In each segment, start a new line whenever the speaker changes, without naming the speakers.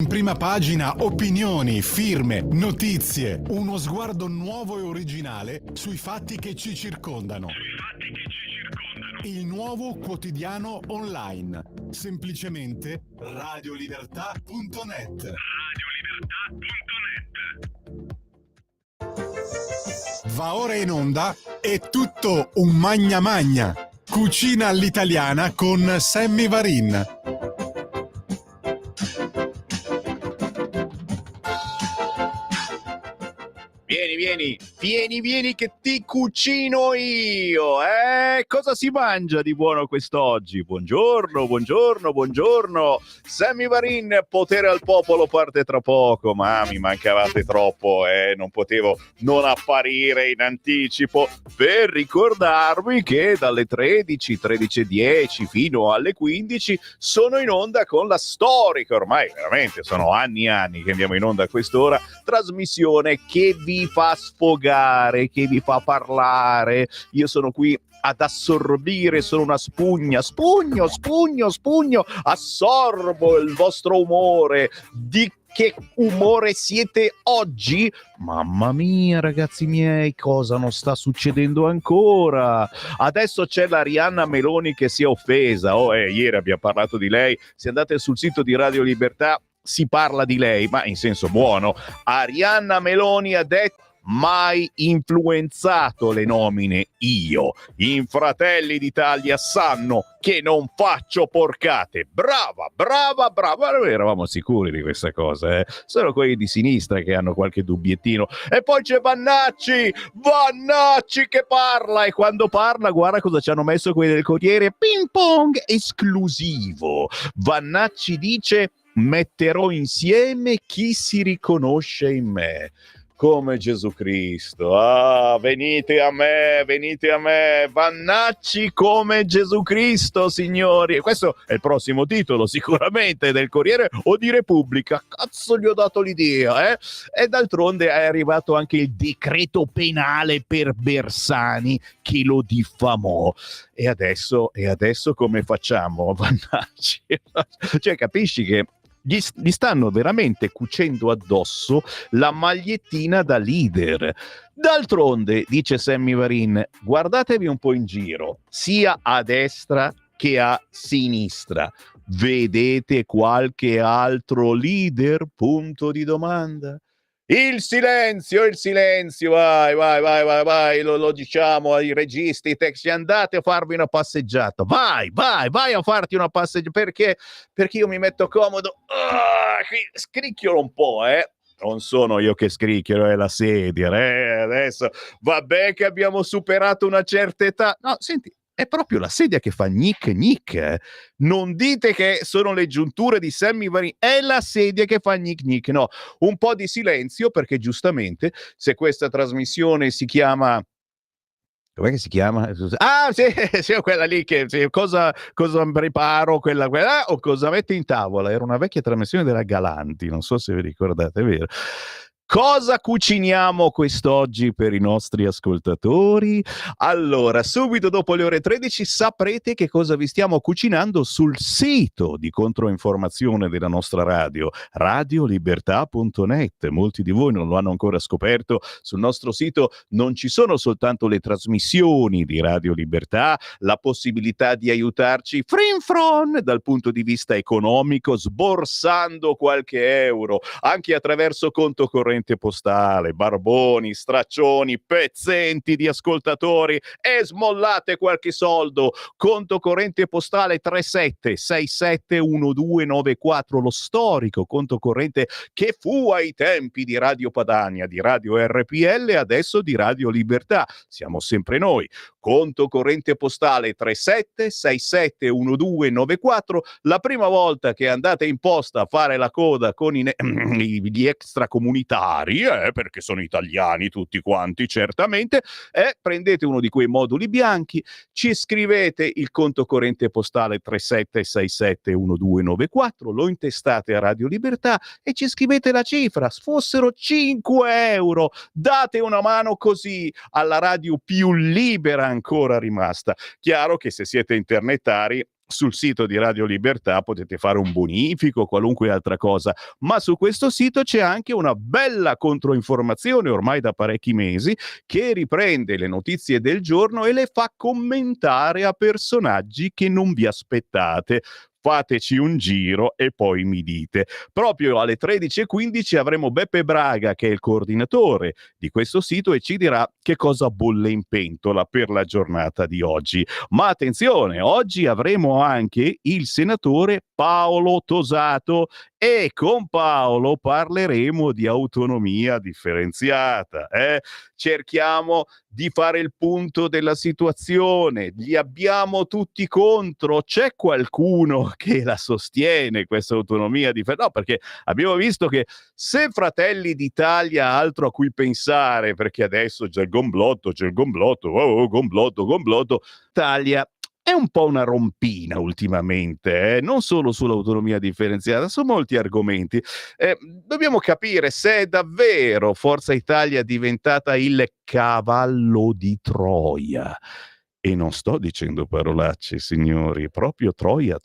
In prima pagina, opinioni, firme, notizie, uno sguardo nuovo e originale sui fatti che ci circondano. Il nuovo quotidiano online. Semplicemente radiolibertà.net. Va ora in onda È tutto un magna magna. Cucina all'italiana con Sammy Varin.
Vieni che ti cucino io, eh? Cosa si mangia di buono quest'oggi? Buongiorno. Sammy Varin, potere al popolo parte tra poco, ma mi mancavate troppo, non potevo non apparire in anticipo per ricordarvi che dalle 13:10 fino alle 15 sono in onda con la storica, ormai veramente sono anni che andiamo in onda a quest'ora, trasmissione che vi fa sfogare, che vi fa parlare. Io sono qui ad assorbire, sono una spugno, assorbo il vostro umore. Di che umore siete oggi? Mamma mia, ragazzi miei, cosa non sta succedendo ancora? Adesso c'è la Arianna Meloni che si è offesa. Ieri abbiamo parlato di lei. Se andate sul sito di Radio Libertà si parla di lei, ma in senso buono. Arianna Meloni ha detto: mai influenzato le nomine io. In Fratelli d'Italia sanno che non faccio porcate. Brava. Noi eravamo sicuri di questa cosa, Sono quelli di sinistra che hanno qualche dubbiettino. E poi c'è Vannacci che parla, e quando parla, guarda cosa ci hanno messo quelli del Corriere: ping pong esclusivo. Vannacci dice: metterò insieme chi si riconosce in me. Come Gesù Cristo. Venite a me. Vannacci come Gesù Cristo, signori. E questo è il prossimo titolo, sicuramente, del Corriere o di Repubblica. Cazzo, gli ho dato l'idea, E d'altronde è arrivato anche il decreto penale per Bersani, che lo diffamò. E adesso come facciamo, Vannacci? Cioè, capisci che gli stanno veramente cucendo addosso la magliettina da leader. D'altronde, dice Sammy Varin, guardatevi un po' in giro, sia a destra che a sinistra. Vedete qualche altro leader? Punto di domanda. Il silenzio, vai, lo diciamo ai registi, tecnici, andate a farvi una passeggiata, vai a farti una passeggiata, perché io mi metto comodo, scricchiolo un po', Non sono io che scricchiolo, è la sedia, adesso, vabbè che abbiamo superato una certa età, no, senti, è proprio la sedia che fa gnic. Non dite che sono le giunture di Sammy Varin, è la sedia che fa gnic. No, un po' di silenzio, perché giustamente, se questa trasmissione si chiama... Com'è che si chiama? Sì, quella lì che... Sì, cosa preparo, quella, o cosa mette in tavola? Era una vecchia trasmissione della Galanti, non so se vi ricordate, è vero? Cosa cuciniamo quest'oggi per i nostri ascoltatori? Allora, subito dopo le ore 13 saprete che cosa vi stiamo cucinando sul sito di controinformazione della nostra radio, radiolibertà.net. Molti di voi non lo hanno ancora scoperto. Sul nostro sito non ci sono soltanto le trasmissioni di Radio Libertà, la possibilità di aiutarci frin dal punto di vista economico, sborsando qualche euro, anche attraverso conto corrente postale, barboni, straccioni, pezzenti di ascoltatori, e smollate qualche soldo. Conto corrente postale 37671294, lo storico conto corrente che fu ai tempi di Radio Padania, di Radio RPL, adesso di Radio Libertà. Siamo sempre noi. Conto corrente postale 37671294. La prima volta che andate in posta a fare la coda con gli extracomunitari, perché sono italiani tutti quanti, certamente, prendete uno di quei moduli bianchi, ci scrivete il conto corrente postale 37671294, lo intestate a Radio Libertà e ci scrivete la cifra. Fossero 5 euro, date una mano così alla radio più libera ancora rimasta. Chiaro che se siete internetari sul sito di Radio Libertà potete fare un bonifico, qualunque altra cosa, ma su questo sito c'è anche una bella controinformazione ormai da parecchi mesi che riprende le notizie del giorno e le fa commentare a personaggi che non vi aspettate. Fateci un giro e poi mi dite. Proprio alle 13:15 avremo Beppe Braga, che è il coordinatore di questo sito, e ci dirà che cosa bolle in pentola per la giornata di oggi. Ma attenzione, oggi avremo anche il senatore Paolo Tosato e con Paolo parleremo di autonomia differenziata. Cerchiamo di fare il punto della situazione, li abbiamo tutti contro, c'è qualcuno che la sostiene questa autonomia differenziata? No, perché abbiamo visto che se Fratelli d'Italia ha altro a cui pensare, perché adesso c'è il gomblotto, gomblotto, Italia è un po' una rompina ultimamente, non solo sull'autonomia differenziata, su molti argomenti. Dobbiamo capire se è davvero Forza Italia diventata il cavallo di Troia. E non sto dicendo parolacce, signori, proprio Troia,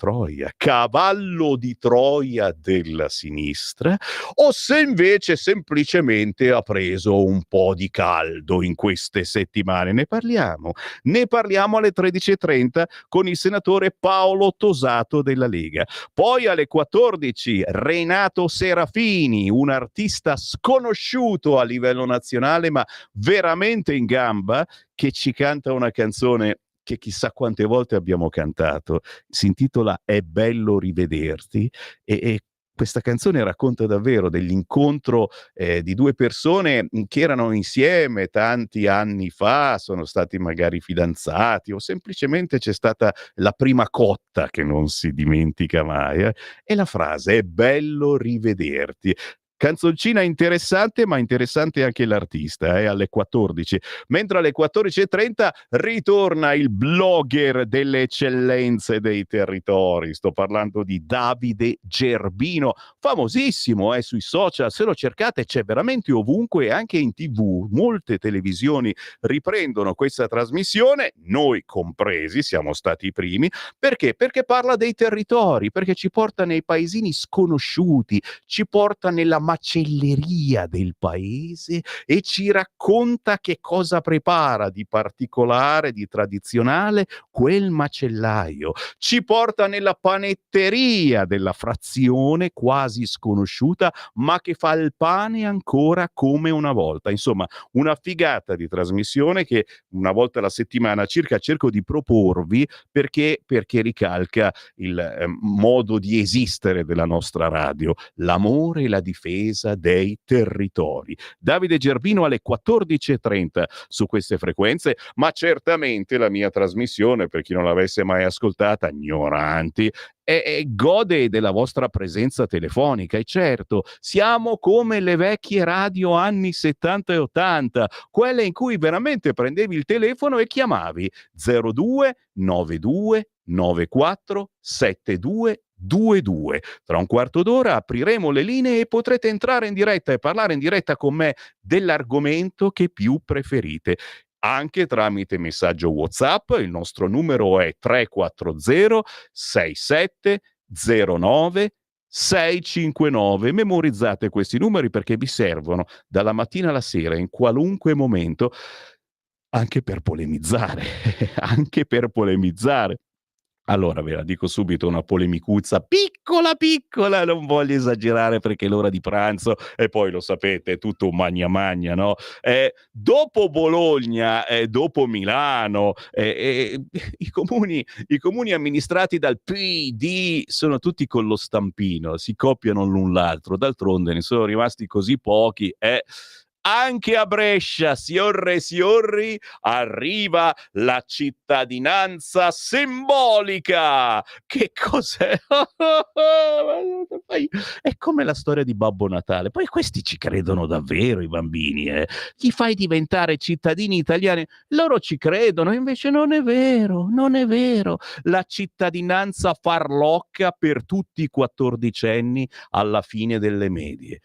cavallo di Troia della sinistra, o se invece semplicemente ha preso un po' di caldo in queste settimane. Ne parliamo alle 13:30 con il senatore Paolo Tosato della Lega. Poi alle 14 Renato Serafini, un artista sconosciuto a livello nazionale ma veramente in gamba, che ci canta una canzone che chissà quante volte abbiamo cantato. Si intitola È bello rivederti e questa canzone racconta davvero dell'incontro di due persone che erano insieme tanti anni fa, sono stati magari fidanzati o semplicemente c'è stata la prima cotta che non si dimentica mai. E la frase è bello rivederti. Canzoncina interessante, ma interessante anche l'artista, alle 14. Mentre alle 14:30 ritorna il blogger delle eccellenze dei territori. Sto parlando di Davide Gerbino, famosissimo sui social, se lo cercate c'è veramente ovunque, anche in TV. Molte televisioni riprendono questa trasmissione, noi compresi, siamo stati i primi. Perché? Perché parla dei territori, perché ci porta nei paesini sconosciuti, ci porta nella macelleria del paese e ci racconta che cosa prepara di particolare, di tradizionale quel macellaio. Ci porta nella panetteria della frazione quasi sconosciuta, ma che fa il pane ancora come una volta. Insomma, una figata di trasmissione che una volta alla settimana circa cerco di proporvi perché ricalca il modo di esistere della nostra radio, l'amore e la difesa dei territori. Davide Gerbino alle 14:30 su queste frequenze, ma certamente la mia trasmissione, per chi non l'avesse mai ascoltata, ignoranti, gode della vostra presenza telefonica. E certo, siamo come le vecchie radio anni 70 e 80, quelle in cui veramente prendevi il telefono e chiamavi 02 92 94 72 22. Tra un quarto d'ora apriremo le linee e potrete entrare in diretta e parlare in diretta con me dell'argomento che più preferite. Anche tramite messaggio WhatsApp, il nostro numero è 340 67 09 659. Memorizzate questi numeri perché vi servono dalla mattina alla sera, in qualunque momento, anche per polemizzare, anche per polemizzare. Allora ve la dico subito, una polemicuzza piccola, non voglio esagerare perché è l'ora di pranzo e poi lo sapete, è tutto un magna magna, no? Dopo Bologna, dopo Milano, i comuni amministrati dal PD sono tutti con lo stampino, si copiano l'un l'altro, d'altronde ne sono rimasti così pochi. Anche a Brescia, siorri, arriva la cittadinanza simbolica. Che cos'è? È come la storia di Babbo Natale. Poi questi ci credono davvero, i bambini. Li fai diventare cittadini italiani, loro ci credono, invece non è vero, non è vero. La cittadinanza farlocca per tutti i quattordicenni alla fine delle medie.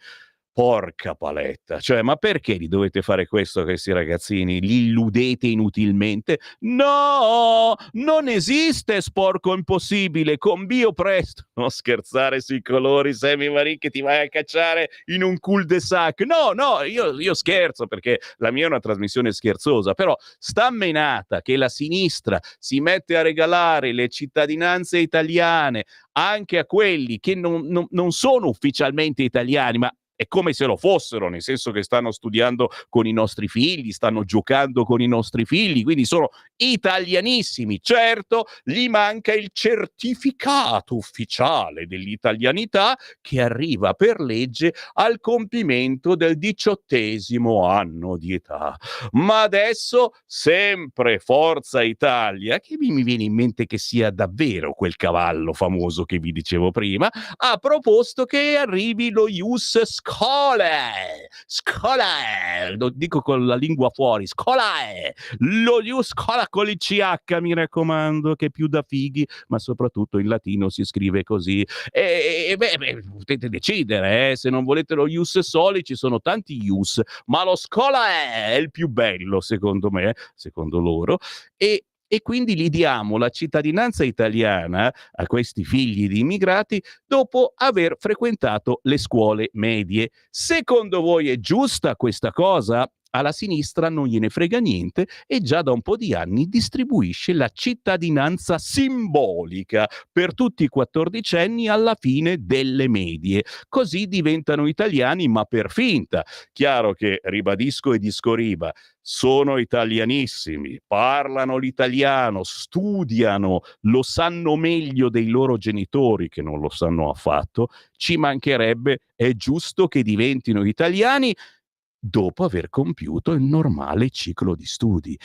Porca paletta, cioè, ma perché li dovete fare questo a questi ragazzini? Li illudete inutilmente? No, non esiste sporco impossibile, con Bio presto. Non scherzare sui colori, Sammy Varin, che ti vai a cacciare in un cul-de-sac. No, no, io scherzo, perché la mia è una trasmissione scherzosa, però sta menata che la sinistra si mette a regalare le cittadinanze italiane anche a quelli che non sono ufficialmente italiani, ma è come se lo fossero, nel senso che stanno studiando con i nostri figli, stanno giocando con i nostri figli, quindi sono italianissimi. Certo, gli manca il certificato ufficiale dell'italianità che arriva per legge al compimento del 18° anno di età. Ma adesso sempre Forza Italia, che mi viene in mente che sia davvero quel cavallo famoso che vi dicevo prima, ha proposto che arrivi lo Ius Scholae, lo dico con la lingua fuori, Scholae, lo Ius Schola con il CH, mi raccomando, che più da fighi, ma soprattutto in latino si scrive così. Beh, potete decidere, se non volete lo Ius Soli ci sono tanti Ius, ma lo Scholae è il più bello, secondo me, secondo loro, e quindi gli diamo la cittadinanza italiana a questi figli di immigrati dopo aver frequentato le scuole medie. Secondo voi è giusta questa cosa? Alla sinistra non gliene frega niente e già da un po' di anni distribuisce la cittadinanza simbolica per tutti i quattordicenni alla fine delle medie. Così diventano italiani, ma per finta. Chiaro che, ribadisco e discoriba, sono italianissimi, parlano l'italiano, studiano, lo sanno meglio dei loro genitori che non lo sanno affatto, ci mancherebbe, è giusto che diventino italiani dopo aver compiuto il normale ciclo di studi.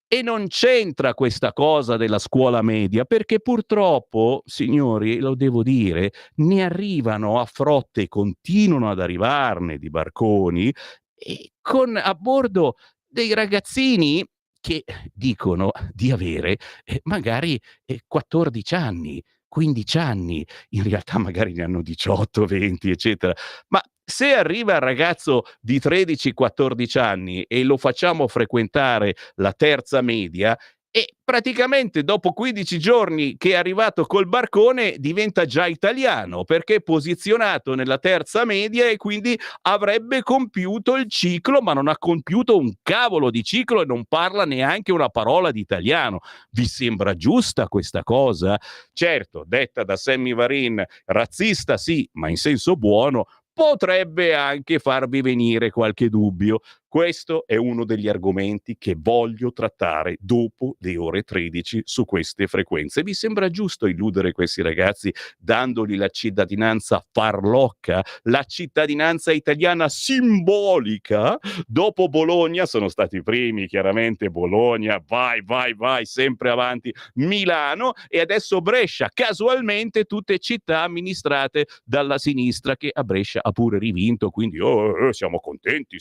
E non c'entra questa cosa della scuola media, perché purtroppo, signori, lo devo dire, ne arrivano a frotte, continuano ad arrivarne di barconi, e con a bordo dei ragazzini che dicono di avere magari 14 anni, 15 anni, in realtà magari ne hanno 18, 20, eccetera. Ma se arriva il ragazzo di 13-14 anni e lo facciamo frequentare la terza media, e praticamente dopo 15 giorni che è arrivato col barcone diventa già italiano, perché è posizionato nella terza media e quindi avrebbe compiuto il ciclo, ma non ha compiuto un cavolo di ciclo e non parla neanche una parola di italiano. Vi sembra giusta questa cosa? Certo, detta da Sammy Varin, razzista sì, ma in senso buono, potrebbe anche farvi venire qualche dubbio. Questo è uno degli argomenti che voglio trattare dopo le ore 13 su queste frequenze. Vi sembra giusto illudere questi ragazzi dandogli la cittadinanza farlocca, la cittadinanza italiana simbolica? Dopo Bologna, sono stati i primi, chiaramente Bologna, vai, sempre avanti, Milano e adesso Brescia, casualmente tutte città amministrate dalla sinistra, che a Brescia ha pure rivinto, quindi siamo contenti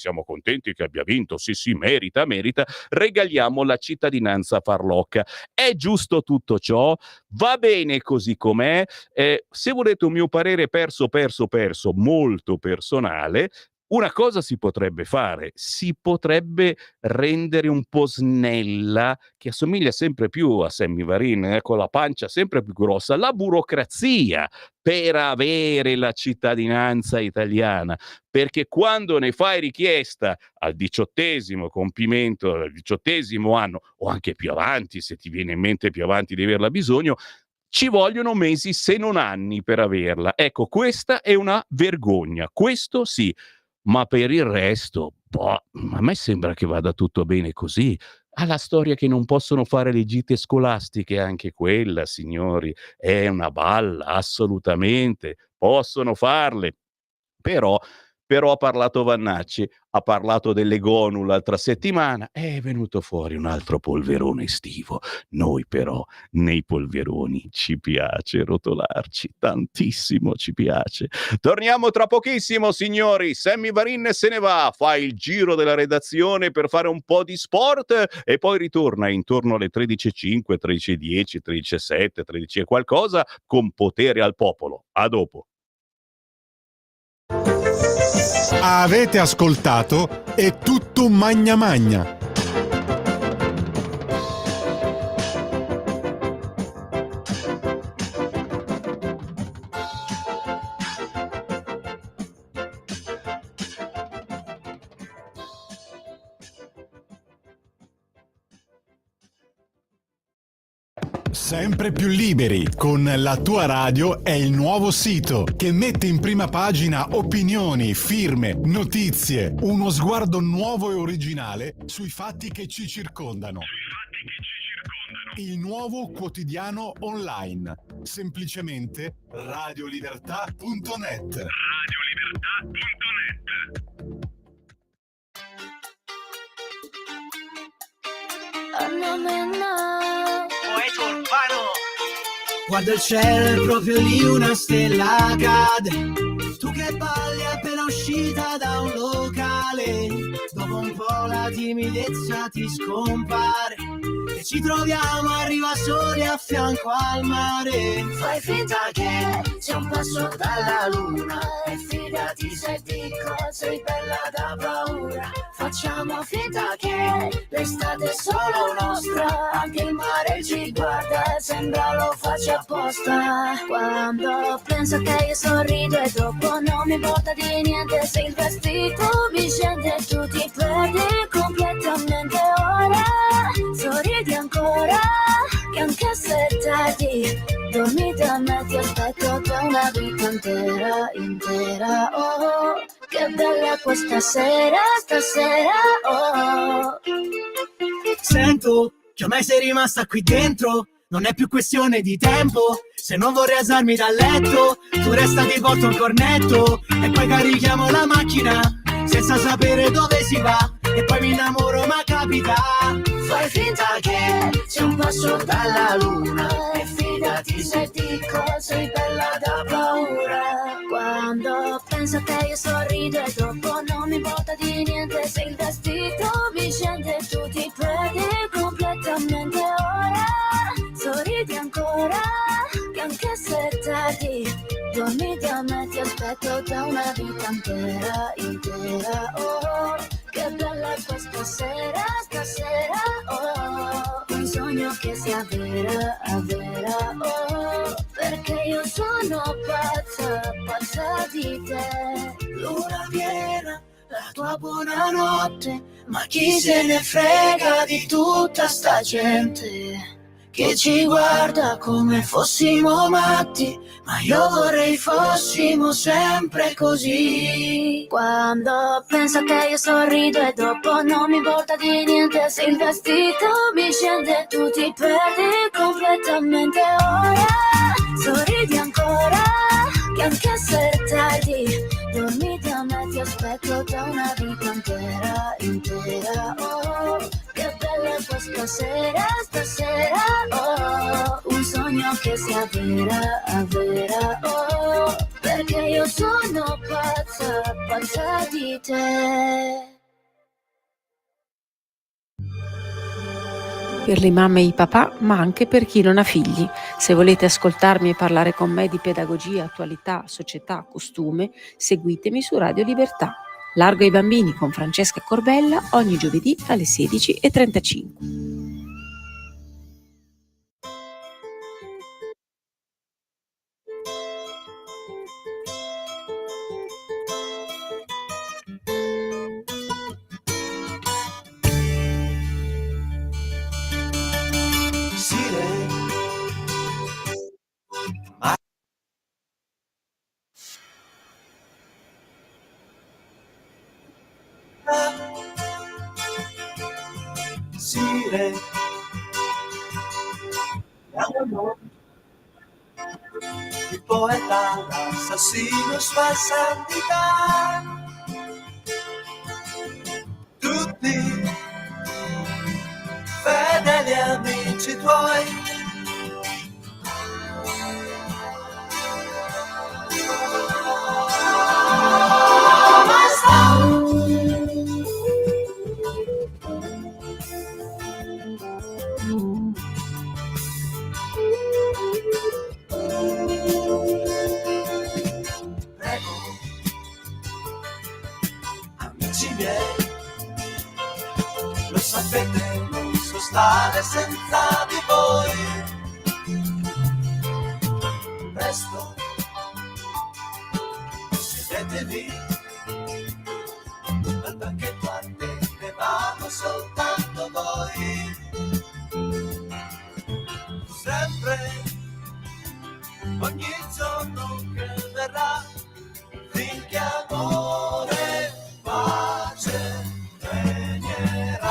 che abbia vinto, sì, merita, regaliamo la cittadinanza farlocca. È giusto tutto ciò? Va bene così com'è? Se volete un mio parere perso, molto personale, una cosa si potrebbe fare, si potrebbe rendere un po' snella, che assomiglia sempre più a Sammy Varin, con la pancia sempre più grossa, la burocrazia per avere la cittadinanza italiana, perché quando ne fai richiesta al 18° compimento, al 18° anno, o anche più avanti, se ti viene in mente più avanti di averla bisogno, ci vogliono mesi se non anni per averla. Ecco, questa è una vergogna, questo sì. Ma per il resto, boh, a me sembra che vada tutto bene così. La storia che non possono fare le gite scolastiche, anche quella, signori, è una balla, assolutamente. Possono farle, però ha parlato Vannacci, ha parlato delle GONU l'altra settimana, è venuto fuori un altro polverone estivo. Noi però nei polveroni ci piace rotolarci, tantissimo ci piace. Torniamo tra pochissimo, signori. Sammy Varin se ne va, fa il giro della redazione per fare un po' di sport e poi ritorna intorno alle 13:05, 13:10, 13:07, 13 e qualcosa con Potere al Popolo. A dopo.
Avete ascoltato È tutto magna magna. Sempre più liberi con La tua radio è il nuovo sito che mette in prima pagina opinioni, firme, notizie, uno sguardo nuovo e originale sui fatti che ci circondano. Il nuovo quotidiano online. Semplicemente radiolibertà.net.
Poeta urbano. Guarda il cielo, è proprio lì una stella cade. Tu che balli appena uscita da un locale. Dopo un po' la timidezza ti scompare e ci troviamo, arriva soli a fianco al mare. Fai finta che sia un passo dalla luna e fidati se dico sei bella da paura. Facciamo finta che l'estate è solo nostra, anche il mare ci guarda e sembra lo faccia apposta. Quando penso che io sorrido e dopo non mi importa di niente, se il vestito mi scende e tu ti perdi completamente. Ora sorridi ancora, che anche se è tardi, dormi da me, ti aspetto da una vita intera, intera. Oh, che bella questa sera, stasera, oh. Sento che ormai sei rimasta qui dentro, non è più questione di tempo. Se non vorrei alzarmi dal letto, tu resta, ti porto un cornetto e poi carichiamo la macchina senza sapere dove si va. E poi mi innamoro ma capita. Fai finta che sia un passo dalla luna e fidati se dico sei bella da paura. Quando penso a te io sorrido e dopo non mi importa di niente, se il vestito mi scende e tu ti perdi completamente. Ora sorridi ancora, che anche se è tardi, dormi da me, ti aspetto da una vita intera, intera. Oh, che bella questa sera, stasera, oh. Un sogno che sia vera, vera, oh. Perché io sono pazza, pazza di te. Luna piena, la tua buonanotte, ma chi se ne frega di tutta sta gente che ci guarda come fossimo matti, ma io vorrei fossimo sempre così. Quando penso che io sorrido e dopo non mi importa di niente, se il vestito mi scende e tu ti perdi completamente. Ora sorridi ancora, che anche se è tardi, dormi da me, ti aspetto da una vita intera, intera. Oh, che bella questa sera, stasera, oh. Un sogno che sia vera, vera, oh. Perché io sono pazza, pazza di te.
Per le mamme e i papà, ma anche per chi non ha figli. Se volete ascoltarmi e parlare con me di pedagogia, attualità, società, costume, seguitemi su Radio Libertà. Largo ai bambini con Francesca Corbella ogni giovedì alle 16:35.
Sire, il poeta, l'assassino spassandità, tutti fedeli amici tuoi. amici miei, lo sapete, non so stare senza di voi. Presto, sedetevi al banchetto, attendevamo soltanto voi. Sempre, ogni giorno che verrà, finché amore, pace regnerà.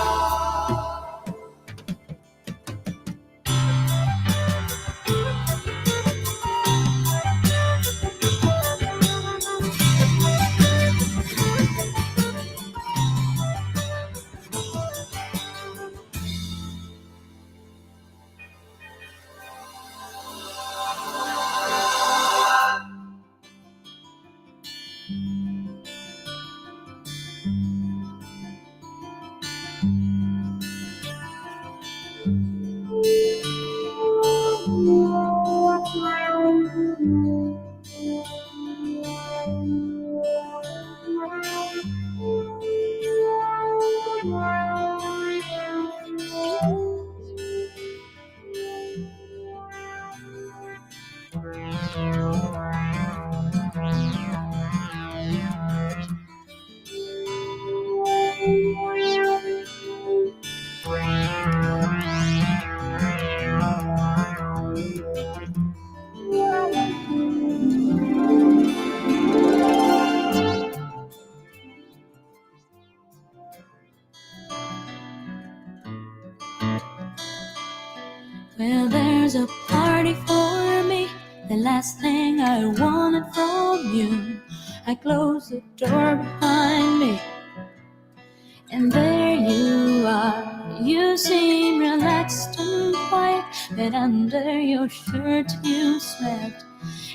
Well, there's a party for me, the last thing I wanted from you. I closed the door behind me, and there you are. You seem relaxed and quiet, but under your shirt you slept.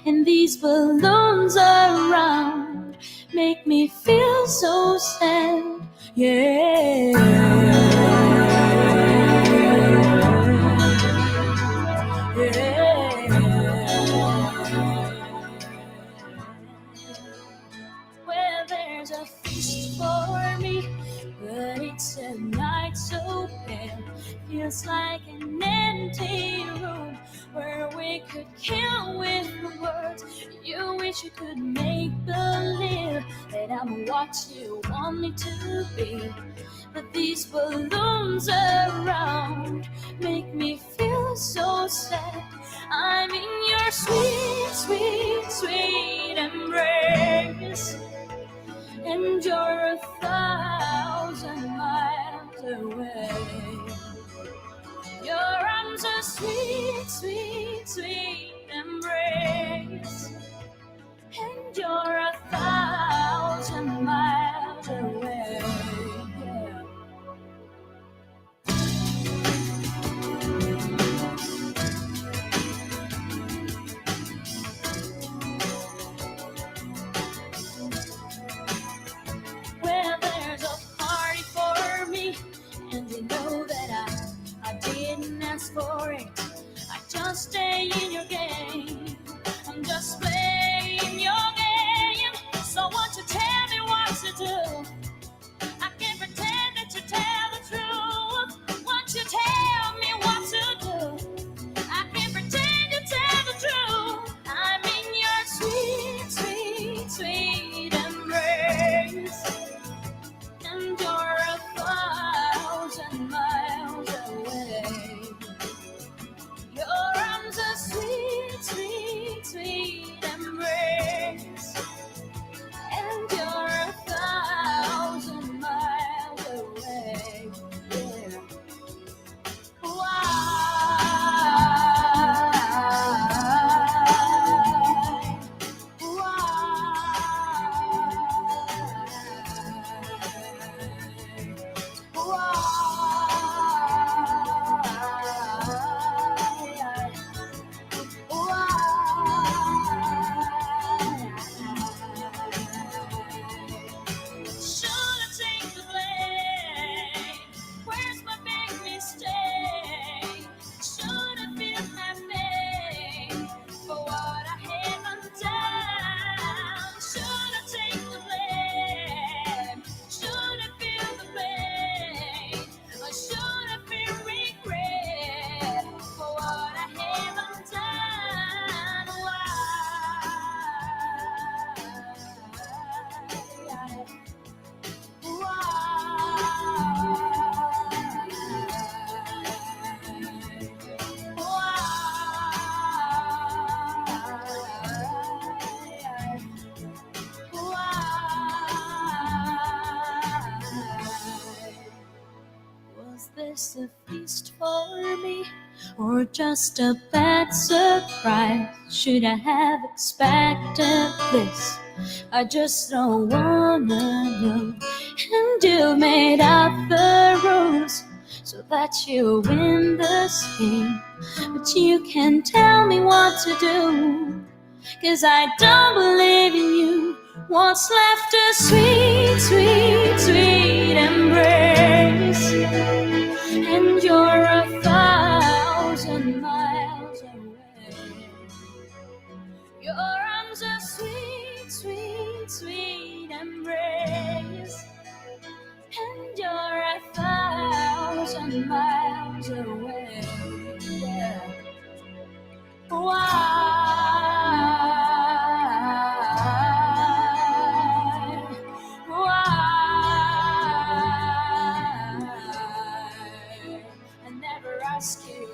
And these balloons around make me feel so sad, yeah. Well, there's a feast for me, but it's a night so pale. Feels like an empty room where we could kill with the words. You wish you could make believe that I'm what you want me to be. But these balloons around make me feel so sad. I'm in your sweet, sweet, sweet embrace, and you're 1,000 miles away. Your arms are sweet, sweet, sweet embrace, and you're 1,000 miles away. Yeah. Well, there's a party for me, and you know that I didn't ask for it. I just stay in your game. I'm just playing. this a feast for me, or just a bad surprise? Should I have expected this? I just don't wanna know. And you made up the rules so that you win this game, but you can't tell me what to do, 'cause I don't believe in you. What's left a sweet, sweet, sweet embrace, and you're 1,000 miles away. Your arms are sweet, sweet, sweet embrace, and you're 1,000 miles away. Yeah. Why? I never ask you